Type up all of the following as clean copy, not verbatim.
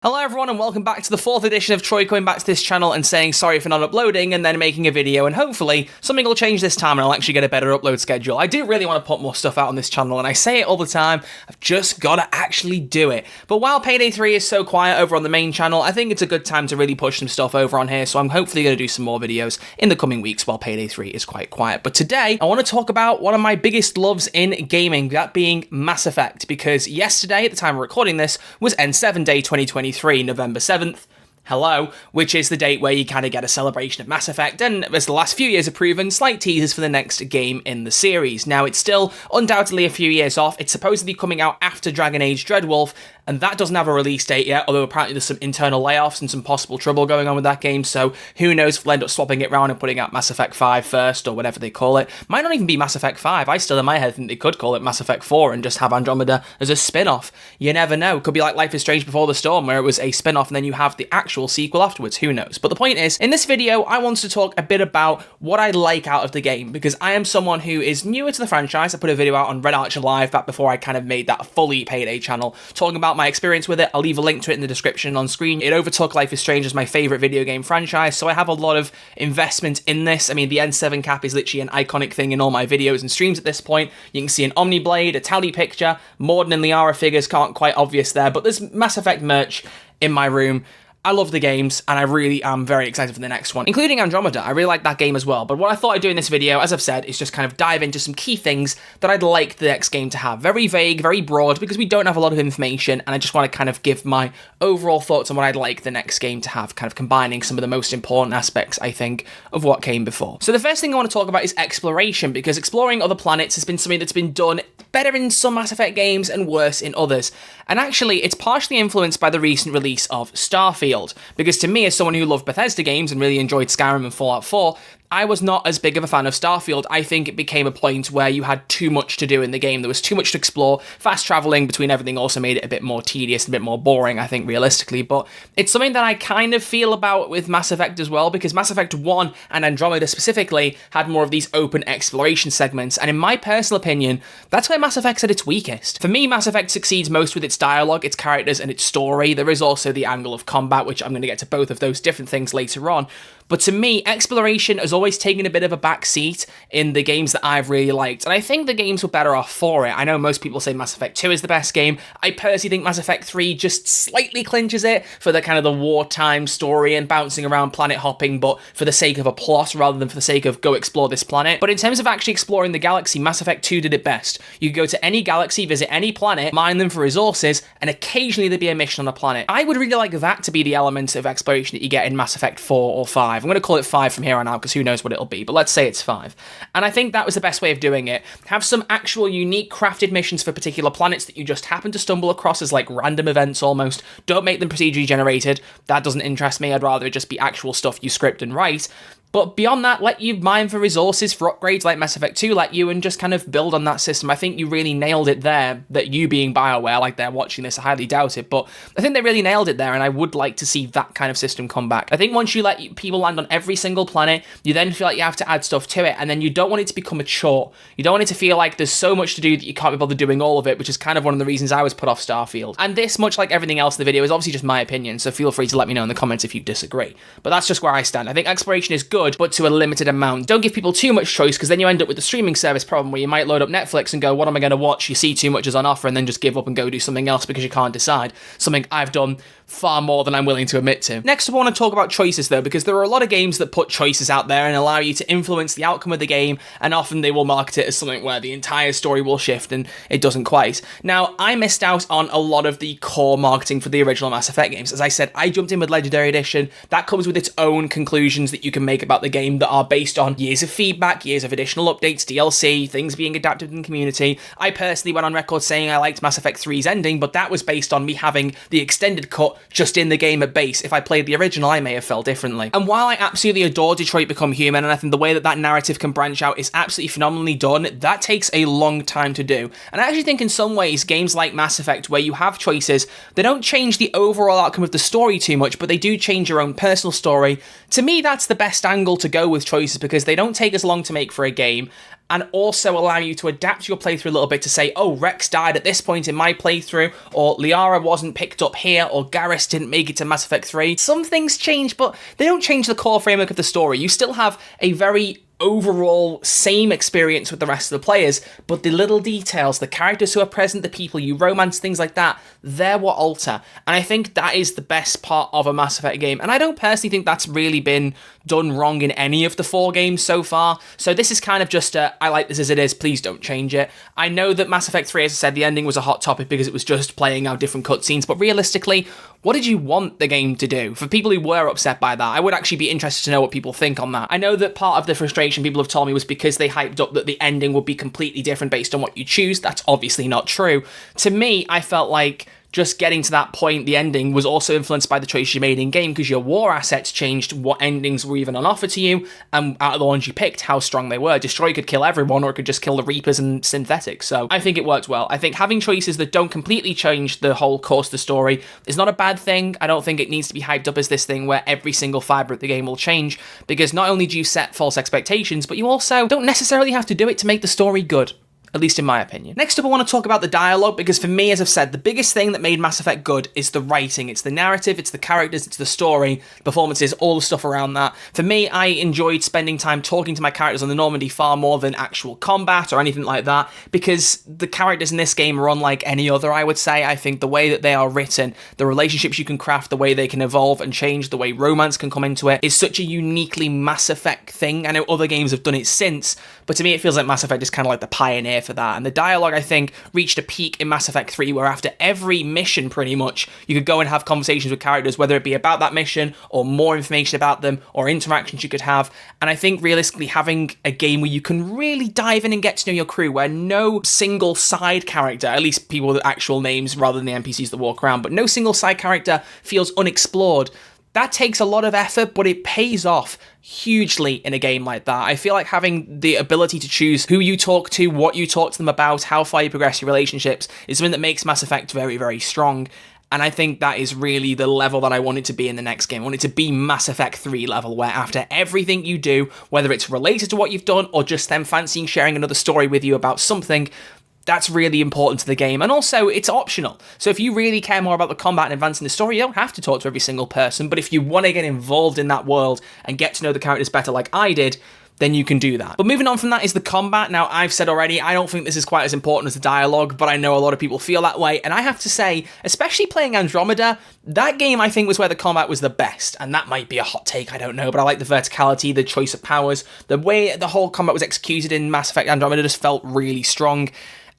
Hello everyone and welcome back to the 4th edition of Troy coming back to this channel and saying sorry for not uploading and then making a video, and hopefully something will change this time and I'll actually get a better upload schedule. I do really want to put more stuff out on this channel and I say it all the time, I've just got to actually do it. But while Payday 3 is so quiet over on the main channel, I think it's a good time to really push some stuff over on here, so I'm hopefully going to do some more videos in the coming weeks while Payday 3 is quite quiet. But today I want to talk about one of my biggest loves in gaming, that being Mass Effect, because yesterday at the time of recording this was N7 Day 2023, November 7th, hello, which is the date where you kind of get a celebration of Mass Effect, and as the last few years have proven, slight teasers for the next game in the series. Now, it's still undoubtedly a few years off. It's supposedly coming out after Dragon Age Dreadwolf, and that doesn't have a release date yet, although apparently there's some internal layoffs and some possible trouble going on with that game, so who knows if we'll end up swapping it around and putting out Mass Effect 5 first, or whatever they call it. Might not even be Mass Effect 5, I still in my head think they could call it Mass Effect 4 and just have Andromeda as a spin-off. You never know, could be like Life is Strange Before the Storm, where it was a spin-off and then you have the actual sequel afterwards, who knows. But the point is, in this video, I wanted to talk a bit about what I like out of the game, because I am someone who is newer to the franchise. I put a video out on Red Archer Live back before I kind of made that fully Payday channel, talking about my experience with it. I'll leave a link to it in the description on screen. It overtook Life is Strange as my favourite video game franchise, so I have a lot of investment in this. I mean, the N7 cap is literally an iconic thing in all my videos and streams at this point. You can see an Omniblade, a tally picture, Morden and Liara figures, can't quite obvious there, but there's Mass Effect merch in my room. I love the games, and I really am very excited for the next one, including Andromeda. I really like that game as well, but what I thought I'd do in this video, as I've said, is just kind of dive into some key things that I'd like the next game to have. Very vague, very broad, because we don't have a lot of information, and I just want to kind of give my overall thoughts on what I'd like the next game to have, kind of combining some of the most important aspects, I think, of what came before. So the first thing I want to talk about is exploration, because exploring other planets has been something that's been done better in some Mass Effect games and worse in others. And actually, it's partially influenced by the recent release of Starfield, because to me, as someone who loved Bethesda games and really enjoyed Skyrim and Fallout 4, I was not as big of a fan of Starfield. I think it became a point where you had too much to do in the game. There was too much to explore. Fast traveling between everything also made it a bit more tedious, a bit more boring, I think, realistically. But it's something that I kind of feel about with Mass Effect as well, because Mass Effect 1 and Andromeda specifically had more of these open exploration segments. And in my personal opinion, that's where Mass Effect's at its weakest. For me, Mass Effect succeeds most with its dialogue, its characters, and its story. There is also the angle of combat, which I'm going to get to both of those different things later on. But to me, exploration has always taken a bit of a back seat in the games that I've really liked, and I think the games were better off for it. I know most people say Mass Effect 2 is the best game. I personally think Mass Effect 3 just slightly clinches it for the kind of the wartime story and bouncing around planet hopping, but for the sake of a plot rather than for the sake of go explore this planet. But in terms of actually exploring the galaxy, Mass Effect 2 did it best. You go to any galaxy, visit any planet, mine them for resources, and occasionally there'd be a mission on a planet. I would really like that to be the element of exploration that you get in Mass Effect 4 or 5. I'm going to call it 5 from here on out because who knows what it'll be, but let's say it's 5. And I think that was the best way of doing it. Have some actual unique crafted missions for particular planets that you just happen to stumble across as like random events almost. Don't make them procedurally generated. That doesn't interest me. I'd rather it just be actual stuff you script and write. But beyond that, let you mine for resources, for upgrades like Mass Effect 2 let you, and just kind of build on that system. I think you really nailed it there, that you being BioWare, like they're watching this, I highly doubt it, but I think they really nailed it there, and I would like to see that kind of system come back. I think once you let people land on every single planet, you then feel like you have to add stuff to it, and then you don't want it to become a chore. You don't want it to feel like there's so much to do that you can't be bothered doing all of it, which is kind of one of the reasons I was put off Starfield. And this, much like everything else in the video, is obviously just my opinion, so feel free to let me know in the comments if you disagree. But that's just where I stand. I think exploration is good, but to a limited amount. Don't give people too much choice, because then you end up with the streaming service problem where you might load up Netflix and go, what am I going to watch? You see too much is on offer and then just give up and go do something else because you can't decide. Something I've done far more than I'm willing to admit to. Next, I want to talk about choices though, because there are a lot of games that put choices out there and allow you to influence the outcome of the game, and often they will market it as something where the entire story will shift, and it doesn't quite. Now, I missed out on a lot of the core marketing for the original Mass Effect games. As I said, I jumped in with Legendary Edition. That comes with its own conclusions that you can make about the game that are based on years of feedback, years of additional updates, DLC, things being adapted in the community. I personally went on record saying I liked Mass Effect 3's ending, but that was based on me having the extended cut just in the game at base. If I played the original, I may have felt differently. And while I absolutely adore Detroit Become Human, and I think the way that that narrative can branch out is absolutely phenomenally done, that takes a long time to do. And I actually think in some ways, games like Mass Effect, where you have choices, they don't change the overall outcome of the story too much, but they do change your own personal story. To me, that's the best angle to go with choices, because they don't take as long to make for a game, and also allow you to adapt your playthrough a little bit to say, oh, Rex died at this point in my playthrough, or Liara wasn't picked up here, or Garrus didn't make it to Mass Effect 3. Some things change, but they don't change the core framework of the story. You still have a very overall same experience with the rest of the players, but the little details, the characters who are present, the people you romance, things like that, they're what alter. And I think that is the best part of a Mass Effect game. And I don't personally think that's really been done wrong in any of the 4 games so far. So this is kind of just I like this as it is, please don't change it. I know that Mass Effect 3, as I said, the ending was a hot topic because it was just playing out different cutscenes, but realistically, what did you want the game to do? For people who were upset by that, I would actually be interested to know what people think on that. I know that part of the frustration people have told me was because they hyped up that the ending would be completely different based on what you choose. That's obviously not true. To me, I felt like just getting to that point, the ending was also influenced by the choices you made in-game because your war assets changed what endings were even on offer to you, and out of the ones you picked, how strong they were. Destroy could kill everyone, or it could just kill the Reapers and Synthetics, so I think it worked well. I think having choices that don't completely change the whole course of the story is not a bad thing. I don't think it needs to be hyped up as this thing where every single fibre of the game will change, because not only do you set false expectations, but you also don't necessarily have to do it to make the story good. At least in my opinion. Next up, I want to talk about the dialogue, because for me, as I've said, the biggest thing that made Mass Effect good is the writing. It's the narrative, it's the characters, it's the story, performances, all the stuff around that. For me, I enjoyed spending time talking to my characters on the Normandy far more than actual combat or anything like that, because the characters in this game are unlike any other, I would say. I think the way that they are written, the relationships you can craft, the way they can evolve and change, the way romance can come into it, is such a uniquely Mass Effect thing. I know other games have done it since, but to me it feels like Mass Effect is kind of like the pioneer for that. And the dialogue, I think, reached a peak in Mass Effect 3 where after every mission, pretty much, you could go and have conversations with characters, whether it be about that mission or more information about them or interactions you could have. And I think realistically having a game where you can really dive in and get to know your crew, where no single side character, at least people with actual names rather than the NPCs that walk around, but no single side character feels unexplored. That takes a lot of effort, but it pays off hugely in a game like that. I feel like having the ability to choose who you talk to, what you talk to them about, how far you progress your relationships is something that makes Mass Effect very, very strong. And I think that is really the level that I want it to be in the next game. I want it to be Mass Effect 3 level, where after everything you do, whether it's related to what you've done or just them fancying sharing another story with you about something, that's really important to the game. And also, it's optional. So if you really care more about the combat and advancing the story, you don't have to talk to every single person. But if you want to get involved in that world and get to know the characters better like I did, then you can do that. But moving on from that is the combat. Now, I've said already, I don't think this is quite as important as the dialogue, but I know a lot of people feel that way. And I have to say, especially playing Andromeda, that game I think was where the combat was the best. And that might be a hot take, I don't know, but I like the verticality, the choice of powers, the way the whole combat was executed in Mass Effect Andromeda just felt really strong.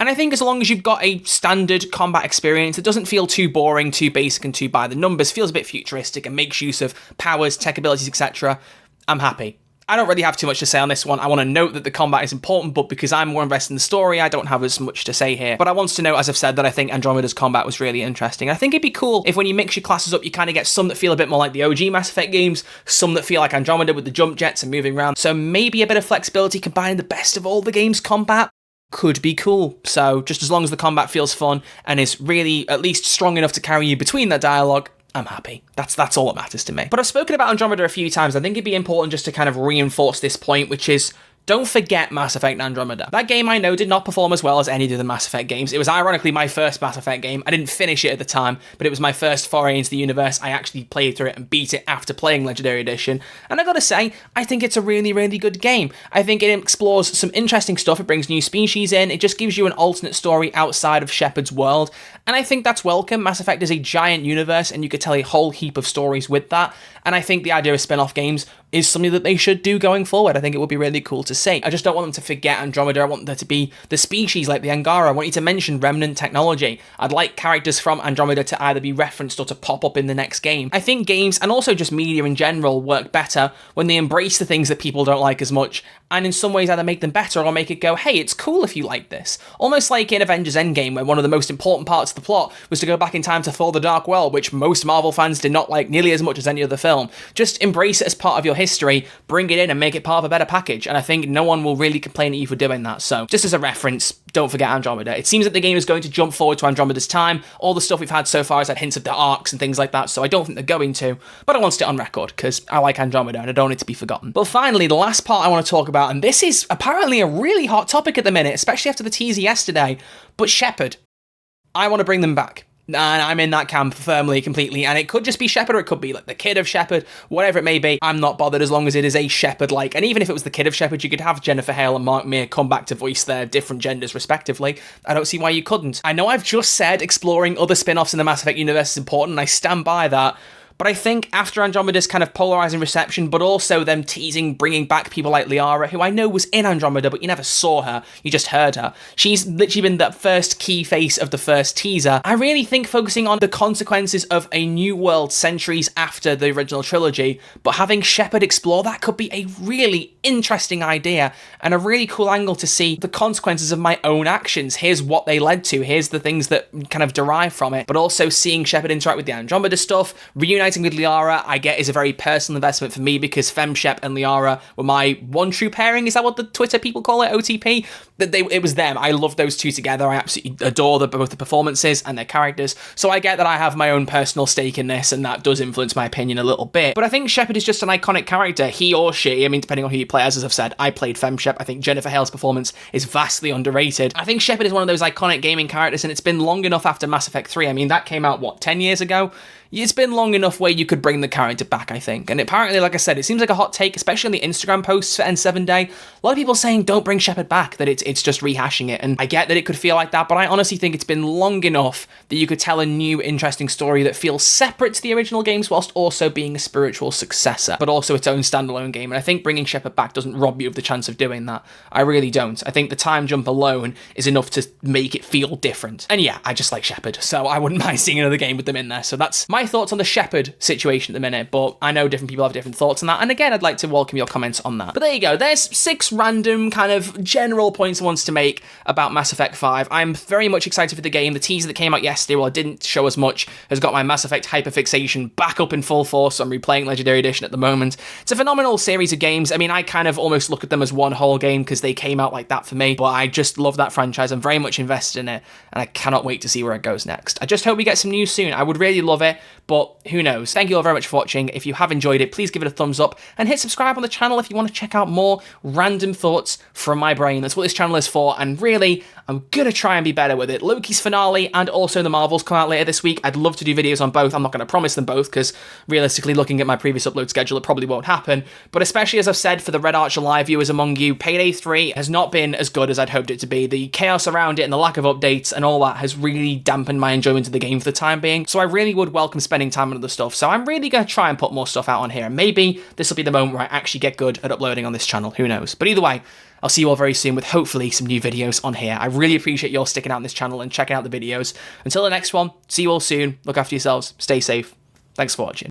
And I think as long as you've got a standard combat experience that doesn't feel too boring, too basic, and too by the numbers, feels a bit futuristic and makes use of powers, tech abilities, etc., I'm happy. I don't really have too much to say on this one. I want to note that the combat is important, but because I'm more invested in the story, I don't have as much to say here. But I want to note, as I've said, that I think Andromeda's combat was really interesting. I think it'd be cool if when you mix your classes up, you kind of get some that feel a bit more like the OG Mass Effect games, some that feel like Andromeda with the jump jets and moving around. So maybe a bit of flexibility combining the best of all the game's combat could be cool. So just as long as the combat feels fun and is really at least strong enough to carry you between that dialogue, I'm happy. That's all that matters to me. But I've spoken about Andromeda a few times. I think it'd be important just to kind of reinforce this point, which is, don't forget Mass Effect Andromeda. That game, I know, did not perform as well as any of the Mass Effect games. It was ironically my first Mass Effect game. I didn't finish it at the time, but it was my first foray into the universe. I actually played through it and beat it after playing Legendary Edition. And I gotta say, I think it's a really, really good game. I think it explores some interesting stuff. It brings new species in. It just gives you an alternate story outside of Shepard's world. And I think that's welcome. Mass Effect is a giant universe, and you could tell a whole heap of stories with that. And I think the idea of spin-off games is something that they should do going forward. I think it would be really cool to see. I just don't want them to forget Andromeda. I want there to be the species like the Angara. I want you to mention remnant technology. I'd like characters from Andromeda to either be referenced or to pop up in the next game. I think games, and also just media in general, work better when they embrace the things that people don't like as much, and in some ways either make them better or make it go, hey, it's cool if you like this. Almost like in Avengers Endgame, where one of the most important parts of the plot was to go back in time to Thor the Dark World, which most Marvel fans did not like nearly as much as any other film. Just embrace it as part of your history, bring it in and make it part of a better package. And I think no one will really complain at you for doing that. So just as a reference, don't forget Andromeda. It seems that the game is going to jump forward to Andromeda's time. All the stuff we've had so far has had hints of the arcs and things like that, so I don't think they're going to, but I want it on record because I like Andromeda and I don't want it to be forgotten. But finally, the last part I want to talk about, and this is apparently a really hot topic at the minute, especially after the teaser yesterday, but Shepard. I want to bring them back. And I'm in that camp firmly, completely. And it could just be Shepard, or it could be like the kid of Shepard, whatever it may be. I'm not bothered as long as it is a Shepard-like. And even if it was the kid of Shepard, you could have Jennifer Hale and Mark Meer come back to voice their different genders, respectively. I don't see why you couldn't. I know I've just said exploring other spin-offs in the Mass Effect universe is important, and I stand by that. But I think after Andromeda's kind of polarizing reception, but also them teasing, bringing back people like Liara, who I know was in Andromeda, but you never saw her, you just heard her. She's literally been the first key face of the first teaser. I really think focusing on the consequences of a new world centuries after the original trilogy, but having Shepard explore that could be a really interesting idea and a really cool angle to see the consequences of my own actions. Here's what they led to, here's the things that kind of derive from it, but also seeing Shepard interact with the Andromeda stuff, reuniting with Liara, I get is a very personal investment for me because Femshep and Liara were my one true pairing. Is that what the Twitter people call it? OTP? It was them. I love those two together. I absolutely adore both the performances and their characters. So I get that I have my own personal stake in this, and that does influence my opinion a little bit. But I think Shepard is just an iconic character. He or she, I mean, depending on who you play as I've said, I played Femshep. I think Jennifer Hale's performance is vastly underrated. I think Shepard is one of those iconic gaming characters, and it's been long enough after Mass Effect 3. I mean, that came out, what, 10 years ago? It's been long enough where you could bring the character back, I think. And apparently, like I said, it seems like a hot take, especially on the Instagram posts for N7 Day. A lot of people saying don't bring Shepard back, that it's just rehashing it. And I get that it could feel like that, but I honestly think it's been long enough that you could tell a new, interesting story that feels separate to the original games whilst also being a spiritual successor, but also its own standalone game. And I think bringing Shepard back doesn't rob you of the chance of doing that. I really don't. I think the time jump alone is enough to make it feel different. And yeah, I just like Shepard, so I wouldn't mind seeing another game with them in there. So that's my thoughts on the Shepard situation at the minute, but I know different people have different thoughts on that, and again, I'd like to welcome your comments on that. But there you go, there's 6 random kind of general points I wanted to make about Mass Effect 5. I'm very much excited for the game. The teaser that came out yesterday, well, it didn't show as much, has got my Mass Effect hyperfixation back up in full force, so I'm replaying Legendary Edition at the moment. It's a phenomenal series of games. I mean, I kind of almost look at them as one whole game because they came out like that for me, but I just love that franchise. I'm very much invested in it, and I cannot wait to see where it goes next. I just hope we get some news soon. I would really love it, but who knows? Thank you all very much for watching. If you have enjoyed it, please give it a thumbs up and hit subscribe on the channel if you want to check out more random thoughts from my brain. That's what this channel is for, and really, I'm gonna try and be better with it. Loki's finale and also the Marvels come out later this week. I'd love to do videos on both. I'm not going to promise them both because realistically, looking at my previous upload schedule, it probably won't happen. But especially as I've said for the Red Archer Live viewers among you, Payday 3 has not been as good as I'd hoped it to be. The chaos around it and the lack of updates and all that has really dampened my enjoyment of the game for the time being. So I really would welcome spending time on other stuff. So I'm really going to try and put more stuff out on here. And maybe this will be the moment where I actually get good at uploading on this channel. Who knows? But either way, I'll see you all very soon with hopefully some new videos on here. I really appreciate you all sticking out on this channel and checking out the videos. Until the next one, see you all soon. Look after yourselves. Stay safe. Thanks for watching.